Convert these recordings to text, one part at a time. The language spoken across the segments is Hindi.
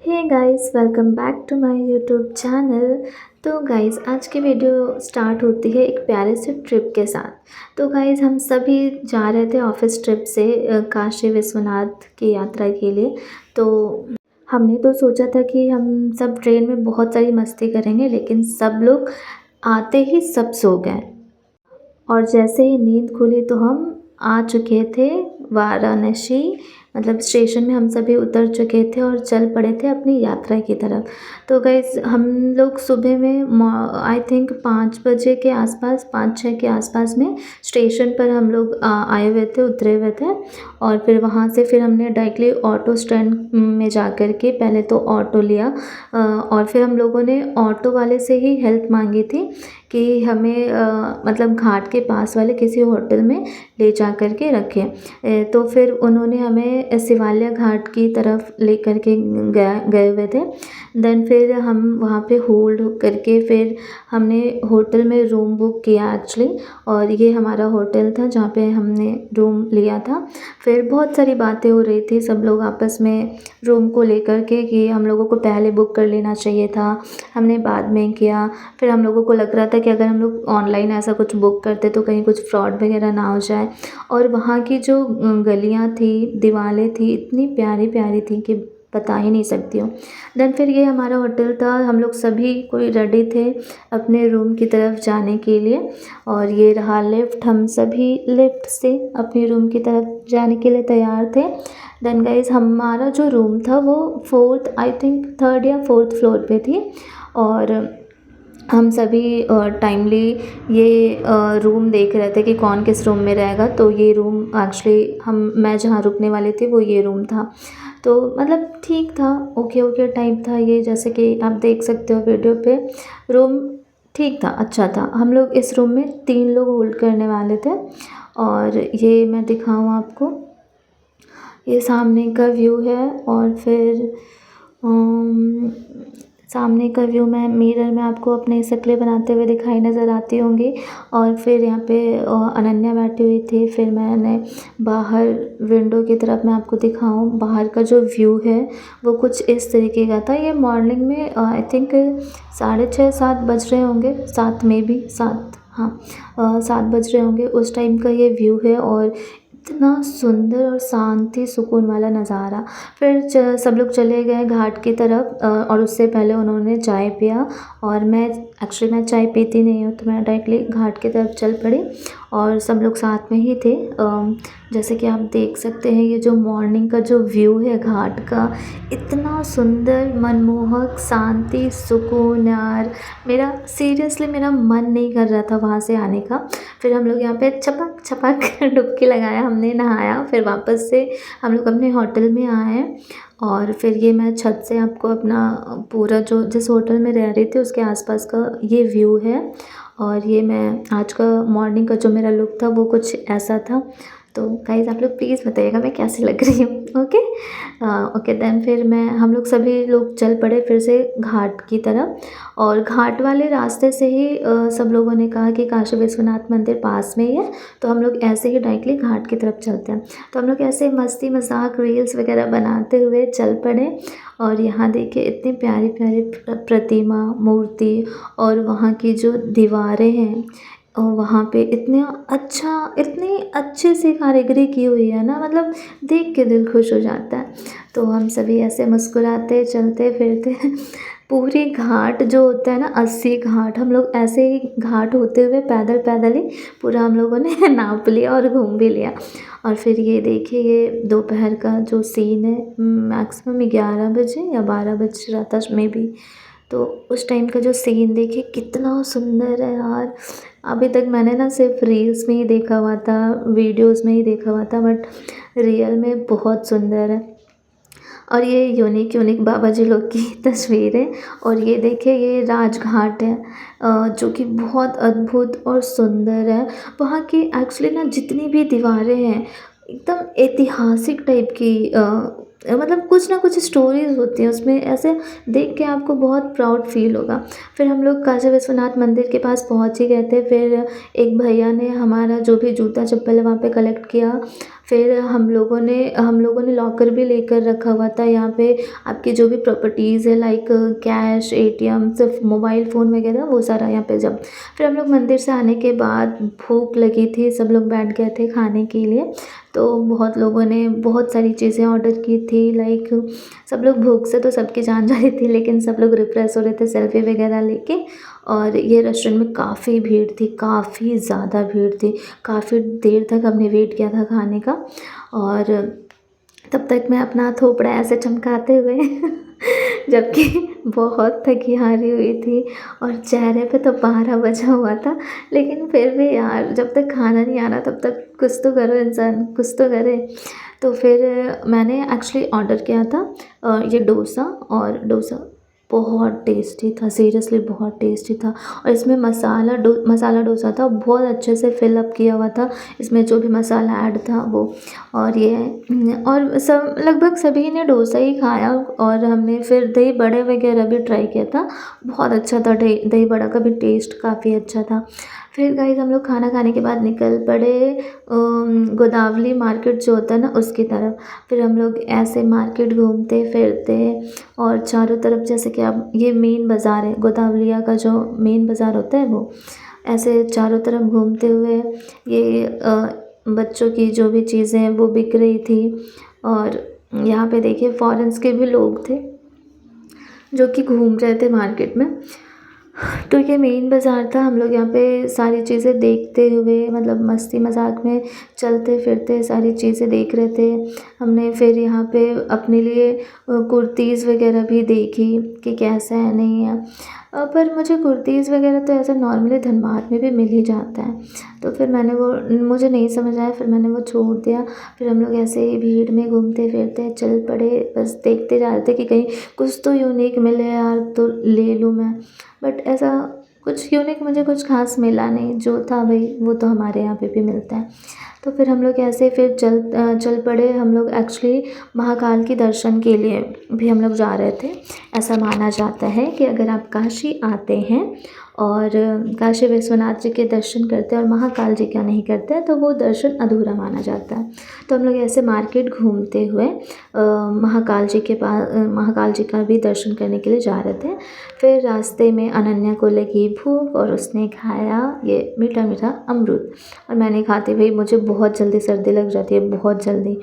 Hey guys, welcome back to my YouTube channel. तो गाइस, आज की वीडियो स्टार्ट होती है एक प्यारे से ट्रिप के साथ। तो गाइस, हम सभी जा रहे थे ऑफिस ट्रिप से काशी विश्वनाथ की यात्रा के लिए। तो हमने तो सोचा था कि हम सब ट्रेन में बहुत सारी मस्ती करेंगे, लेकिन सब लोग आते ही सब सो गए। और जैसे ही नींद खुली तो हम आ चुके थे वाराणसी। मतलब स्टेशन में हम सभी उतर चुके थे और चल पड़े थे अपनी यात्रा की तरफ। तो गाइस, हम लोग सुबह में आई थिंक 5 बजे के आसपास, 5-6 के आसपास में स्टेशन पर हम लोग आए हुए थे, उतरे हुए थे। और फिर वहाँ से फिर हमने डायरेक्टली ऑटो स्टैंड में जा कर के पहले तो ऑटो लिया। और फिर हम लोगों ने ऑटो वाले से ही हेल्प मांगी थी कि हमें मतलब घाट के पास वाले किसी होटल में ले जा कर के रखें। तो फिर उन्होंने हमें शिवालिया घाट की तरफ ले कर के गए हुए थे। देन फिर हम वहाँ पे होल्ड करके फिर हमने होटल में रूम बुक किया एक्चुअली। और ये हमारा होटल था जहाँ पे हमने रूम लिया था। फिर बहुत सारी बातें हो रही थी, सब लोग आपस में रूम को लेकर के कि हम लोगों को पहले बुक कर लेना चाहिए था, हमने बाद में किया। फिर हम लोगों को लग रहा था कि अगर हम लोग ऑनलाइन ऐसा कुछ बुक करते तो कहीं कुछ फ्रॉड वगैरह ना हो जाए। और वहाँ की जो गलियाँ थी, दीवारें थी, इतनी प्यारी प्यारी थी कि बता ही नहीं सकती हूँ। देन फिर ये हमारा होटल था, हम लोग सभी कोई रेडी थे अपने रूम की तरफ जाने के लिए। और ये रहा लिफ्ट, हम सभी लिफ्ट से अपने रूम की तरफ जाने के लिए तैयार थे। देन गाइज, हमारा जो रूम था वो फोर्थ, आई थिंक थर्ड या फोर्थ फ्लोर पे थी। और हम सभी टाइमली ये रूम देख रहे थे कि कौन किस रूम में रहेगा। तो ये रूम एक्चुअली मैं जहाँ रुकने वाली थी वो ये रूम था। तो मतलब ठीक था, ओके ओके टाइप था ये, जैसे कि आप देख सकते हो वीडियो पे। रूम ठीक था, अच्छा था। हम लोग इस रूम में 3 लोग होल्ड करने वाले थे। और ये मैं दिखाऊँ आपको, ये सामने का व्यू है। और फिर अम, सामने का व्यू में मिरर में आपको अपनी शक्लें बनाते हुए दिखाई नज़र आती होंगी। और फिर यहाँ पे अनन्या बैठी हुई थी। फिर मैंने बाहर विंडो की तरफ मैं आपको दिखाऊं, बाहर का जो व्यू है वो कुछ इस तरीके का था। ये मॉर्निंग में आई थिंक 6:30-7 बज रहे होंगे, 7 में भी 7, हाँ 7 बज रहे होंगे उस टाइम का ये व्यू है। और इतना सुंदर और शांति सुकून वाला नज़ारा। फिर सब लोग चले गए घाट की तरफ। और उससे पहले उन्होंने चाय पिया। और मैं चाय पीती नहीं हूँ, तो मैं डायरेक्टली घाट की तरफ चल पड़ी। और सब लोग साथ में ही थे। जैसे कि आप देख सकते हैं, ये जो मॉर्निंग का जो व्यू है घाट का, इतना सुंदर, मनमोहक, शांति, सुकून यार। मेरा सीरियसली मेरा मन नहीं कर रहा था वहाँ से आने का। फिर हम लोग यहाँ पे छपक छपक डुबकी लगाया, हमने नहाया। फिर वापस से हम लोग अपने होटल में आए। और फिर ये मैं छत से आपको अपना पूरा जो जिस होटल में रह रही थी उसके आसपास का ये व्यू है। और ये मैं आज का मॉर्निंग का जो मेरा लुक था वो कुछ ऐसा था। तो गाइज़, आप लोग प्लीज़ बताइएगा मैं कैसी लग रही हूँ। Okay okay. देन फिर हम लोग सभी लोग चल पड़े फिर से घाट की तरफ। और घाट वाले रास्ते से ही सब लोगों ने कहा कि काशी विश्वनाथ मंदिर पास में ही है, तो हम लोग ऐसे ही डायरेक्टली घाट की तरफ चलते हैं। तो हम लोग ऐसे मस्ती मजाक रील्स वगैरह बनाते हुए चल पड़े। और यहाँ देखिए इतनी प्यारी प्यारी प्रतिमा, मूर्ति, और वहाँ की जो दीवारें हैं, और वहाँ पे इतनी अच्छे से कारीगरी की हुई है ना, मतलब देख के दिल खुश हो जाता है। तो हम सभी ऐसे मुस्कुराते चलते फिरते पूरी घाट जो होता है ना, 80 घाट, हम लोग ऐसे ही घाट होते हुए पैदल पैदल ही पूरा हम लोगों ने नाप लिया और घूम भी लिया। और फिर ये देखिए, ये दोपहर का जो सीन है, मैक्सिमम 11 बजे या 12 बज रहा था मे बी। तो उस टाइम का जो सीन देखिए कितना सुंदर है यार। अभी तक मैंने ना सिर्फ रील्स में ही देखा हुआ था, वीडियोस में ही देखा हुआ था, बट रियल में बहुत सुंदर है। और ये यूनिक यूनिक बाबा जी लोग की तस्वीर है। और ये देखिए, ये राजघाट है जो कि बहुत अद्भुत और सुंदर है। वहाँ की एक्चुअली ना जितनी भी दीवारें हैं एकदम ऐतिहासिक टाइप की मतलब कुछ ना कुछ स्टोरीज़ होती हैं उसमें, ऐसे देख के आपको बहुत प्राउड फ़ील होगा। फिर हम लोग काशी विश्वनाथ मंदिर के पास पहुँच ही गए थे। फिर एक भैया ने हमारा जो भी जूता चप्पल है वहाँ पे कलेक्ट किया। फिर हम लोगों ने लॉकर भी लेकर रखा हुआ था। यहाँ पे आपकी जो भी प्रॉपर्टीज़ है लाइक कैश, एटीएम, सिर्फ मोबाइल फ़ोन वगैरह वो सारा यहाँ पे जब। फिर हम लोग मंदिर से आने के बाद भूख लगी थी, सब लोग बैठ गए थे खाने के लिए। तो बहुत लोगों ने बहुत सारी चीज़ें ऑर्डर की थी लाइक, सब लोग भूख से तो सबकी जान जा रही थी, लेकिन सब लोग रिफ्रेश हो रहे थे सेल्फ़ी वगैरह लेके। और ये रेस्टोरेंट में काफ़ी भीड़ थी, काफ़ी ज़्यादा भीड़ थी। काफ़ी देर तक हमने वेट किया था खाने का। और तब तक मैं अपना थोपड़ा ऐसे चमकाते हुए जबकि बहुत थकी हारी हुई थी और चेहरे पे तो 12 बजा हुआ था। लेकिन फिर भी यार, जब तक खाना नहीं आ रहा तब तक कुछ तो करो इंसान, कुछ तो करे। तो फिर मैंने एक्चुअली ऑर्डर किया था ये डोसा, और डोसा बहुत टेस्टी था, सीरियसली बहुत टेस्टी था। और इसमें मसाला डोसा था, बहुत अच्छे से फिल अप किया हुआ था, इसमें जो भी मसाला ऐड था वो। और ये और सब लगभग सभी ने डोसा ही खाया। और हमने फिर दही बड़े वगैरह भी ट्राई किया था, बहुत अच्छा था। दही बड़ा का भी टेस्ट काफ़ी अच्छा था। फिर गाइस हम लोग खाना खाने के बाद निकल पड़े गोदावरी मार्केट जो होता है ना उसकी तरफ। फिर हम लोग ऐसे मार्केट घूमते फिरते, और चारों तरफ जैसे कि अब ये मेन बाज़ार है, गोदावरिया का जो मेन बाज़ार होता है वो, ऐसे चारों तरफ घूमते हुए ये बच्चों की जो भी चीज़ें हैं वो बिक रही थी। और यहाँ पे देखिए फॉरेन्स के भी लोग थे जो कि घूम रहे थे मार्केट में। तो ये मेन बाज़ार था। हम लोग यहाँ पे सारी चीज़ें देखते हुए, मतलब मस्ती मजाक में चलते फिरते सारी चीज़ें देख रहे थे। हमने फिर यहाँ पे अपने लिए कुर्तीज़ वगैरह भी देखी कि कैसा है नहीं है। पर मुझे कुर्तीज़ वगैरह तो ऐसा नॉर्मली धनबाद में भी मिल ही जाता है। तो फिर मुझे नहीं समझ आया, फिर मैंने वो छोड़ दिया। फिर हम लोग ऐसे ही भीड़ में घूमते फिरते चल पड़े, बस देखते जा रहे थे कि कहीं कुछ तो यूनिक मिले यार तो ले लूँ मैं। बट ऐसा कुछ यूनिक मुझे कुछ खास मिला नहीं, जो था भाई वो तो हमारे यहाँ पे भी मिलता है। तो फिर हम लोग ऐसे फिर चल पड़े। हम लोग एक्चुअली महाकाल के दर्शन के लिए भी हम लोग जा रहे थे। ऐसा माना जाता है कि अगर आप काशी आते हैं और काशी विश्वनाथ जी के दर्शन करते हैं और महाकाल जी का नहीं करते हैं तो वो दर्शन अधूरा माना जाता है। तो हम लोग ऐसे मार्केट घूमते हुए महाकाल जी के पास, महाकाल जी का भी दर्शन करने के लिए जा रहे थे। फिर रास्ते में अनन्या को लगी भूख और उसने खाया ये मीठा मीठा अमरूद, और मैंने खाते हुए मुझे बहुत जल्दी सर्दी लग जाती है, बहुत जल्दी।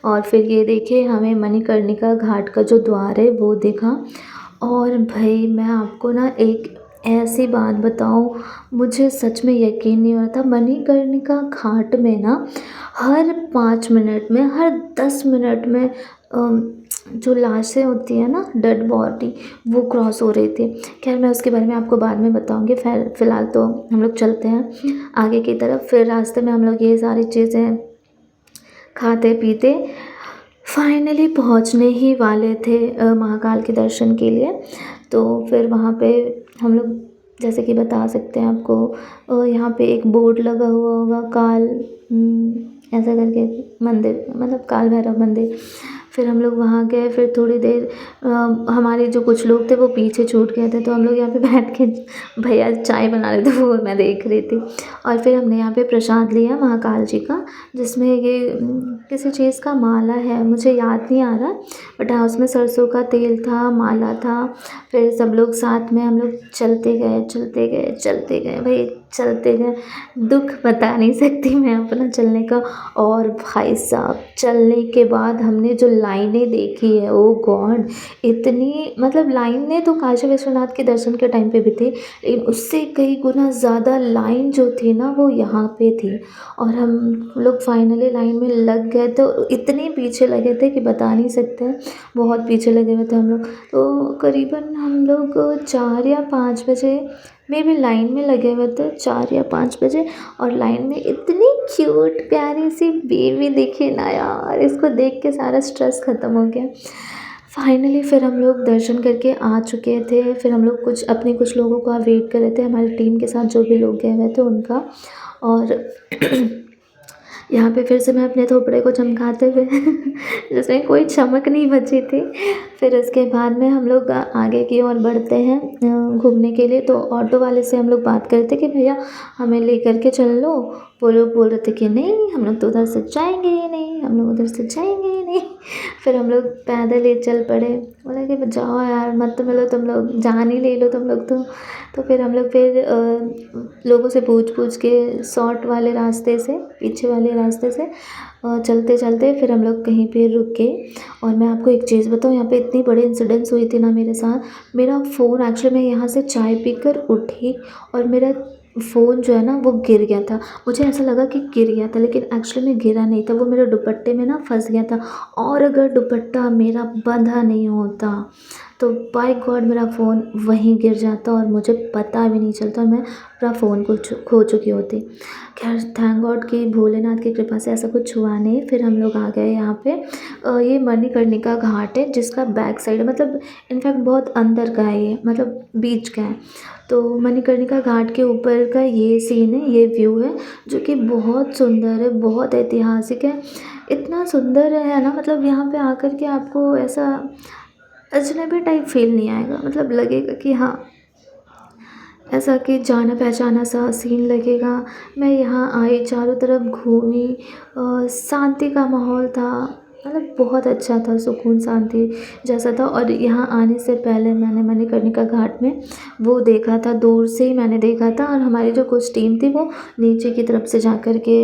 और फिर ये देखिए हमें मणिकर्णिका घाट का जो द्वार है वो दिखा। और भाई मैं आपको ना एक ऐसी बात बताऊँ, मुझे सच में यकीन नहीं हो रहा था। मणिकर्णिका घाट में ना हर 5 मिनट में, हर 10 मिनट में जो लाशें होती हैं ना, डेड बॉडी, वो क्रॉस हो रही थी। खैर मैं उसके बारे में आपको बाद में बताऊँगी। फ़िलहाल तो हम लोग चलते हैं आगे की तरफ। फिर रास्ते में हम लोग ये सारी चीज़ें खाते पीते फाइनली पहुंचने ही वाले थे महाकाल के दर्शन के लिए। तो फिर वहाँ पे हम लोग जैसे कि बता सकते हैं आपको, यहाँ पे एक बोर्ड लगा हुआ होगा ऐसा करके मंदिर, मतलब काल भैरव मंदिर। फिर हम लोग वहाँ गए। फिर थोड़ी देर हमारे जो कुछ लोग थे वो पीछे छूट गए थे, तो हम लोग यहाँ पे बैठ के भैया चाय बना रहे थे वो मैं देख रही थी। और फिर हमने यहाँ पे प्रसाद लिया महाकाल जी का, जिसमें ये किसी चीज़ का माला है, मुझे याद नहीं आ रहा, बट हाँ उसमें सरसों का तेल था, माला था। फिर सब लोग साथ में हम लोग चलते गए चलते गए चलते गए भाई, चलते गए। दुख बता नहीं सकती मैं अपना चलने का। और भाई साहब चलने के बाद हमने जो लाइनें देखी है, ओ गॉड, इतनी मतलब लाइनें तो काशी विश्वनाथ के दर्शन के टाइम पे भी थी, लेकिन उससे कई गुना ज़्यादा लाइन जो थी ना वो यहाँ पे थी। और हम लोग फाइनली लाइन में लग गए, तो इतने पीछे लगे थे कि बता नहीं सकते, बहुत पीछे लगे हुए थे हम लोग। तो करीबन हम लोग 4 या 5 बजे में भी लाइन में लगे हुए थे, 4 या 5 बजे। और लाइन में इतनी क्यूट प्यारी सी बेबी दिखी ना यार, इसको देख के सारा स्ट्रेस ख़त्म हो गया। फाइनली फिर हम लोग दर्शन करके आ चुके थे। फिर हम लोग कुछ लोगों का वेट कर रहे थे, हमारी टीम के साथ जो भी लोग गए हुए थे उनका। और यहाँ पे फिर से मैं अपने थोपड़े को चमकाते हुए जिसमें कोई चमक नहीं बची थी। फिर उसके बाद में हम लोग आगे की ओर बढ़ते हैं घूमने के लिए। तो ऑटो वाले से हम लोग बात करते कि भैया हमें लेकर के चल लो। वो लोग बोल रहे थे कि नहीं, हम लोग तो उधर से जाएंगे ही नहीं, हम लोग उधर से जाएंगे ही नहीं। फिर हम लोग पैदल ही चल पड़े। बोला कि जाओ यार, मत मिलो तुम लोग, जान ही ले लो तुम लोग तो फिर हम लोग फिर लोगों से पूछ के शॉर्ट वाले रास्ते से, पीछे वाले रास्ते से चलते चलते फिर हम लोग कहीं पे रुके। और मैं आपको एक चीज़ बताऊँ, यहाँ पे इतनी बड़ी इंसिडेंस हुई थी ना मेरे साथ। मेरा फ़ोन एक्चुअली, मैं यहाँ से चाय पीकर उठी और मेरा फ़ोन जो है ना वो गिर गया था। मुझे ऐसा लगा कि गिर गया था, लेकिन एक्चुअली में गिरा नहीं था, वो मेरे दुपट्टे में ना फंस गया था। और अगर दुपट्टा मेरा बंधा नहीं होता तो बाय गॉड मेरा फ़ोन वहीं गिर जाता और मुझे पता भी नहीं चलता और मैं पूरा फ़ोन को खो चुकी होती। खैर थैंक गॉड कि भोलेनाथ की कृपा से ऐसा कुछ हुआ नहीं। फिर हम लोग आ गए यहाँ पे। ये मणिकर्णिका घाट है जिसका बैक साइड है, मतलब इनफैक्ट बहुत अंदर का है ये, मतलब बीच का है। तो मणिकर्णिका घाट के ऊपर का ये सीन है, ये व्यू है जो कि बहुत सुंदर है, बहुत ऐतिहासिक है। इतना सुंदर है ना, मतलब यहाँ पे आकर के आपको ऐसा अजनबी टाइप फील नहीं आएगा, मतलब लगेगा कि हाँ ऐसा कि जाना पहचाना सा सीन लगेगा। मैं यहाँ आई, चारों तरफ घूमी, शांति का माहौल था, मतलब बहुत अच्छा था, सुकून शांति जैसा था। और यहाँ आने से पहले मैंने मणिकर्णिका घाट में वो देखा था, दूर से ही मैंने देखा था। और हमारी जो कुछ टीम थी वो नीचे की तरफ से जा कर के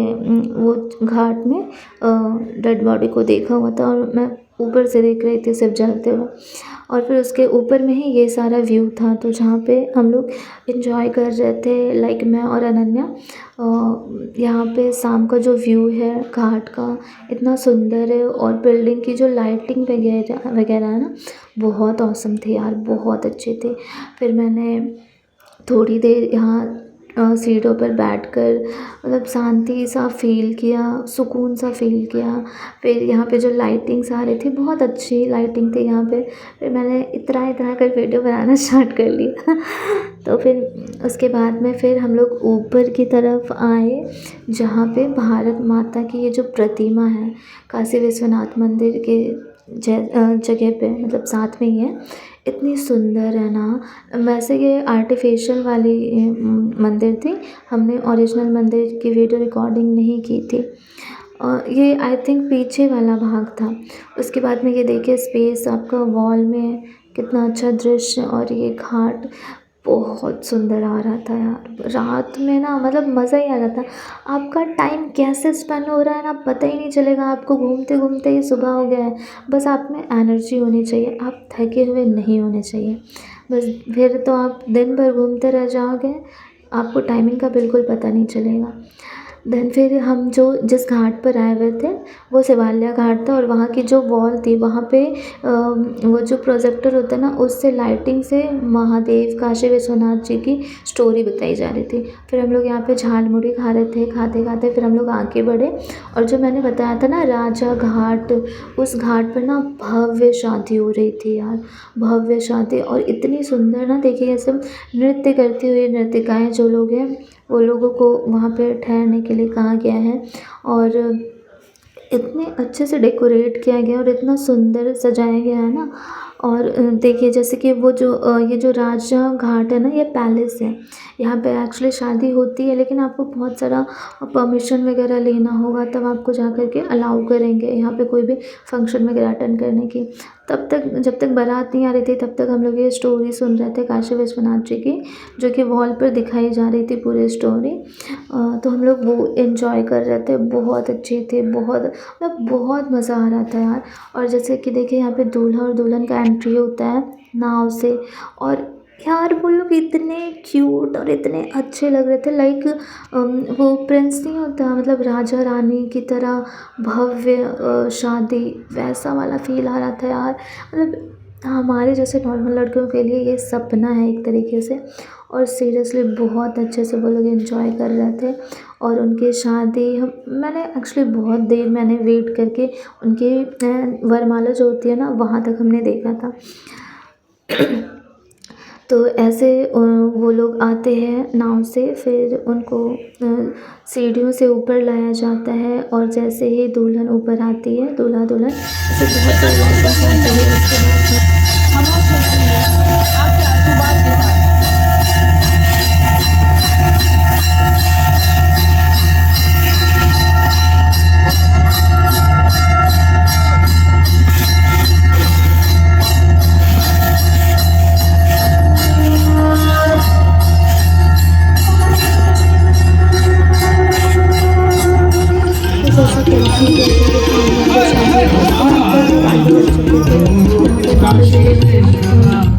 वो घाट में डेड बॉडी को देखा हुआ था और मैं ऊपर से देख रही थी सिर्फ जलते हुए। और फिर उसके ऊपर में ही ये सारा व्यू था, तो जहाँ पे हम लोग इन्जॉय कर रहे थे, लाइक मैं और अनन्या। यहाँ पे शाम का जो व्यू है घाट का इतना सुंदर है, और बिल्डिंग की जो लाइटिंग वगैरह वगैरह है ना, बहुत औसम थी यार, बहुत अच्छे थे। फिर मैंने थोड़ी देर यहाँ सीढ़ियों पर बैठकर मतलब शांति सा फ़ील किया, सुकून सा फ़ील किया। फिर यहाँ पे जो लाइटिंग्स आ रही थी, बहुत अच्छी लाइटिंग थी यहाँ पे। फिर मैंने इतना इतना कर वीडियो बनाना स्टार्ट कर लिया। तो फिर उसके बाद में फिर हम लोग ऊपर की तरफ आए, जहाँ पे भारत माता की ये जो प्रतिमा है काशी विश्वनाथ मंदिर के जगह पे, मतलब साथ में ही है। इतनी सुंदर है ना। वैसे ये आर्टिफिशियल वाली मंदिर थी, हमने ओरिजिनल मंदिर की वीडियो रिकॉर्डिंग नहीं की थी। ये आई थिंक पीछे वाला भाग था। उसके बाद में ये देखिए स्पेस आपका वॉल में, कितना अच्छा दृश्य। और ये घाट बहुत सुंदर आ रहा था यार, रात में ना मतलब मज़ा ही आ रहा था। आपका टाइम कैसे स्पेंड हो रहा है ना पता ही नहीं चलेगा, आपको घूमते घूमते ही सुबह हो गया है। बस आप में एनर्जी होनी चाहिए, आप थके हुए नहीं होने चाहिए। बस फिर तो आप दिन भर घूमते रह जाओगे, आपको टाइमिंग का बिल्कुल पता नहीं चलेगा। देन फिर हम जो जिस घाट पर आए हुए थे वो शिवालिया घाट था, और वहाँ की जो वॉल थी वहाँ पे वो जो प्रोजेक्टर होता है ना, उससे लाइटिंग से महादेव काशी विश्वनाथ जी की स्टोरी बताई जा रही थी। फिर हम लोग यहाँ पे झाल मुड़ी खा रहे थे, खाते खाते फिर हम लोग आगे बढ़े। और जो मैंने बताया था ना राजा घाट, उस घाट पर ना भव्य शादी हो रही थी यार, भव्य शादी। और इतनी सुंदर ना, देखिए ऐसे नृत्य करती हुई नृत्यिकाएँ जो लोग हैं, वो लोगों को वहाँ पे ठहरने के लिए कहा गया है। और इतने अच्छे से डेकोरेट किया गया और इतना सुंदर सजाया गया है ना। और देखिए जैसे कि वो जो ये जो राजा घाट है ना, ये पैलेस है। यहाँ पे एक्चुअली शादी होती है, लेकिन आपको बहुत सारा परमिशन वगैरह लेना होगा, तब आपको जा कर के अलाउ करेंगे यहाँ पे कोई भी फंक्शन वगैरह अटेंड करने की। तब तक जब तक बारात नहीं आ रही थी तब तक हम लोग ये स्टोरी सुन रहे थे काशी विश्वनाथ जी की, जो कि वॉल पर दिखाई जा रही थी पूरी स्टोरी। तो हम लोग वो एंजॉय कर रहे थे, बहुत अच्छे थे, बहुत मतलब बहुत मज़ा आ रहा था यार। और जैसे कि देखिए यहाँ पे दूल्हा और दुल्हन का एंट्री होता है नाव से, और यार वो लोग इतने क्यूट और इतने अच्छे लग रहे थे, लाइक वो प्रिंस नहीं होता, मतलब राजा रानी की तरह भव्य शादी, वैसा वाला फील आ रहा था यार। मतलब हमारे जैसे नॉर्मल लड़कियों के लिए ये सपना है एक तरीके से। और सीरियसली बहुत अच्छे से वो लोग एंजॉय कर रहे थे। और उनकी शादी हम मैंने एक्चुअली बहुत देर मैंने वेट करके उनकी वरमाला जो होती है ना, वहाँ तक हमने देखा था। तो ऐसे वो लोग आते हैं नाव से, फिर उनको सीढ़ियों से ऊपर लाया जाता है और जैसे ही दुल्हन ऊपर आती है, दूल्हा दुल्हन ऐसे बहुत सारी लाइटिंग्स आती है। उसके बाद तो जैसा कि आपने देखा कि खाने पे शादी पार्टी हो चुकी थी, यहाँ पे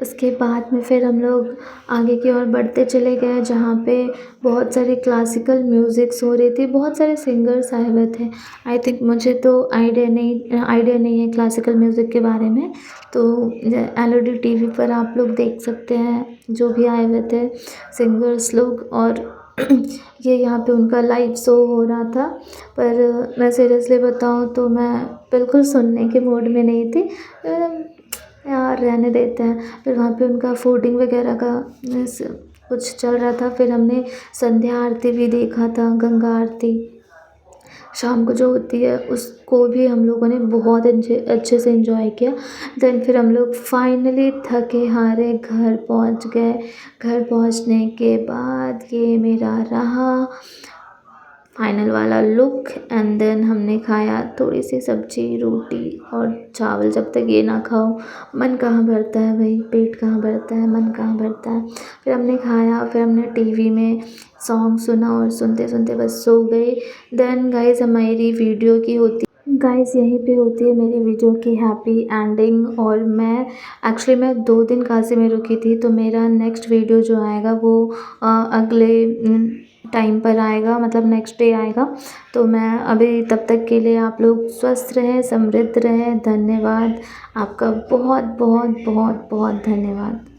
उसके बाद में फिर हम लोग आगे की ओर बढ़ते चले गए, जहाँ पे बहुत सारे क्लासिकल म्यूज़िक्स हो रही थी, बहुत सारे सिंगर्स आए हुए थे। आई थिंक मुझे तो आइडिया नहीं है क्लासिकल म्यूज़िक के बारे में, तो एलओडी टीवी पर आप लोग देख सकते हैं जो भी आए हुए थे सिंगर्स लोग। और ये यहाँ पे उनका लाइव शो हो रहा था, पर मैं सीरियसली बताऊँ तो मैं बिल्कुल सुनने के मूड में नहीं थी। यार रहने देते हैं। फिर वहाँ पे उनका फूडिंग वगैरह का कुछ चल रहा था। फिर हमने संध्या आरती भी देखा था, गंगा आरती शाम को जो होती है, उसको भी हम लोगों ने बहुत अच्छे से एंजॉय किया। देन फिर हम लोग फाइनली थके हारे घर पहुँच गए। घर पहुँचने के बाद ये मेरा रहा फाइनल वाला लुक। एंड देन हमने खाया थोड़ी सी सब्जी, रोटी और चावल। जब तक ये ना खाओ मन कहाँ भरता है भाई, पेट कहाँ भरता है, मन कहाँ भरता है। फिर हमने खाया, फिर हमने टीवी में सॉन्ग सुना और सुनते सुनते बस सो गए। देन गाइस हमारी वीडियो की होती गाइस यहीं पे होती है मेरी वीडियो की हैप्पी एंडिंग। और मैं 2 दिन काशी में रुकी थी, तो मेरा नेक्स्ट वीडियो जो आएगा वो अगले टाइम पर आएगा, मतलब नेक्स्ट डे आएगा। तो मैं अभी तब तक के लिए आप लोग स्वस्थ रहें, समृद्ध रहें। धन्यवाद आपका, बहुत बहुत बहुत बहुत धन्यवाद।